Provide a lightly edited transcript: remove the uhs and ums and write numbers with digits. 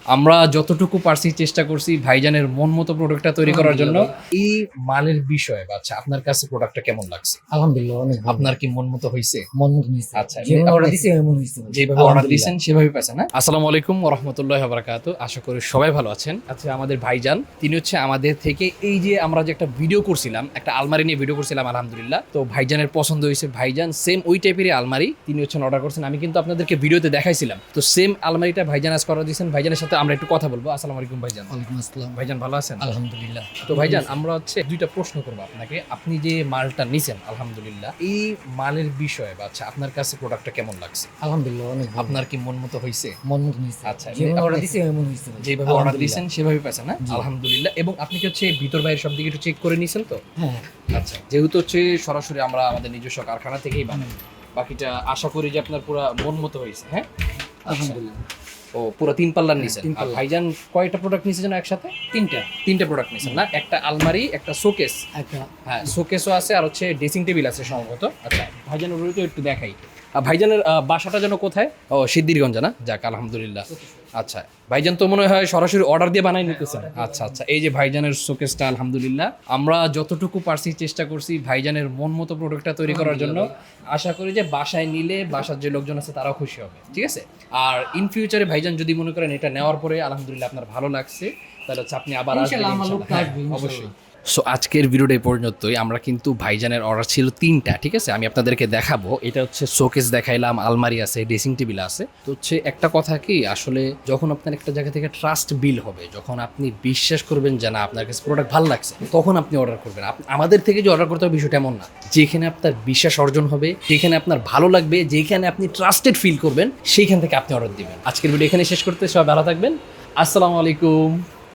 আমরা যতটুকু পারছি চেষ্টা করছি ভাইজানের মন মতো প্রোডাক্টটা তৈরি করার জন্য। এই মালের বিষয়ে আচ্ছা আপনার কাছে প্রোডাক্টটা কেমন লাগছে? আলহামদুলিল্লাহ অনেক ভালো। আপনার কি মন মতো হইছে? মন মতো হয়েছে। আচ্ছা, যেভাবে আপনি- অর্ডার দিছি এমন হয়েছে। যেভাবে অর্ডার দিয়েছেন সেভাবে পেয়েছেন না? আসসালামু আলাইকুম ওয়া রাহমাতুল্লাহি ওয়া বারাকাতুহু। আশা করি সবাই ভালো আছেন। আচ্ছা, আমাদের ভাইজান তিনি হচ্ছে আমাদের থেকে এই যে আমরা যে একটা ভিডিও করছিলাম, একটা আলমারি নিয়ে ভিডিও করছিলাম আলহামদুলিল্লাহ। তো ভাইজানের পছন্দ হয়েছে, ভাইজান সেম ওই টাইপেরই আলমারি তিনি হচ্ছেন অর্ডার করছেন। আমি কিন্তু আপনাদেরকে ভিডিওতে দেখাইছিলাম। তো সেম আলমারিটা ভাইজান আজ করা দিয়েছেন। ভাইজানের সাথে আমরা একটু কথা বলবো। আসসালামু আলাইকুম ভাইজান। ওয়ালাইকুম আসসালাম। ভাইজান ভালো আছেন? আলহামদুলিল্লাহ। তো ভাইজান আমরা হচ্ছে দুইটা প্রশ্ন করবো আপনাকে। আপনি যে মালটা নিছেন আলহামদুলিল্লাহ, এই মালের বিষয়ে আচ্ছা আপনার কাছে প্রোডাক্টটা কেমন লাগছে? আলহামদুলিল্লাহ অনেক ভালো। আপনার কি মন মতো হয়েছে? মন মতো হয়েছে। আচ্ছা, যেভাবে আপনি- অর্ডার দিছি এমন হয়েছে। যেভাবে অর্ডার দিয়েছেন সেভাবে পেয়েছেন না? জি। আলহামদুলিল্লাহ। এবং আপনি কি হচ্ছে ভিতর বাইরে সব দিকে একটু চেক করে নিয়েছেন তো? হ্যাঁ, আচ্ছা, যেহেতু হচ্ছে সরাসরি আমরা আমাদের নিজস্ব কারখানা থেকেই বানাই, বাকিটা আশা করি যে আপনার পুরো মন মতো হয়েছে। হ্যাঁ, আলহামদুলিল্লাহ। ও পুরো 3 পাল্লার নিছেন। তিন আর পাল্লা। ভাইজান কয়টা প্রোডাক্ট নিছেন একসাথে? তিনটা প্রোডাক্ট নিছেন না? একটা আলমারি, একটা শোকেস। একটা হ্যাঁ, শোকেসও আছে আর হচ্ছে ড্রেসিং টেবিল আছে সম্ভবত। আচ্ছা, ভাইজানের ওটা একটু দেখাই। ভাইজানের বাসাটা যেন কোথায়? ও সিদ্ধিরগঞ্জ না? যাক আলহামদুলিল্লাহ। আচ্ছা, ভাইজান তো মনে হয় সরাসরি অর্ডার দিয়ে বানাই নিতেছেন। আচ্ছা আচ্ছা, এই যে ভাইজানের শোকেসটা আলহামদুলিল্লাহ আমরা যতটুকু পারছি চেষ্টা করছি ভাইজানের মন মতো প্রোডাক্টটা তৈরি করার জন্য। আশা করি যে বাসায় নিলে বাসার যে লোকজন আছে তারাও খুশি হবে। ঠিক আছে? আর ইন ফিউচারে ভাইজান যদি মনে করেন এটা নেওয়ার পরে আলহামদুলিল্লাহ আপনার ভালো লাগছে, তাহলে হচ্ছে আপনি আবার আসবেন ইনশাআল্লাহ, আমার ইনশাআল্লাহ। লোকটা হ্যাঁ, আসবে ইনশাআল্লাহ। অবশ্যই। সো আজকের ভিডিওটা এই পর্যন্তই। আমরা কিন্তু ভাইজানের অর্ডার ছিল 3টা, ঠিক আছে? আমি আপনাদেরকে দেখাবো। এটা হচ্ছে শোকেস দেখাইলাম, আলমারি আছে, ড্রেসিং টেবিল আছে। তো হচ্ছে একটা কথা কি, আসলে যখন আপনার একটা জায়গা থেকে ট্রাস্ট বিল হবে, যখন আপনি বিশ্বাস করবেন যে না আপনার কাছে প্রোডাক্ট ভালো লাগছে, তখন আপনি অর্ডার করবেন। আমাদের থেকে যে অর্ডার করতে হবে বিষয়টা এমন না। যেখানে আপনার বিশ্বাস অর্জন হবে, যেখানে আপনার ভালো লাগবে, যেখানে আপনি ট্রাস্টেড ফিল করবেন, সেইখান থেকে আপনি অর্ডার দিবেন। আজকের ভিডিও এখানে শেষ করতে, সবাই ভালো থাকবেন। আসসালামু আলাইকুম।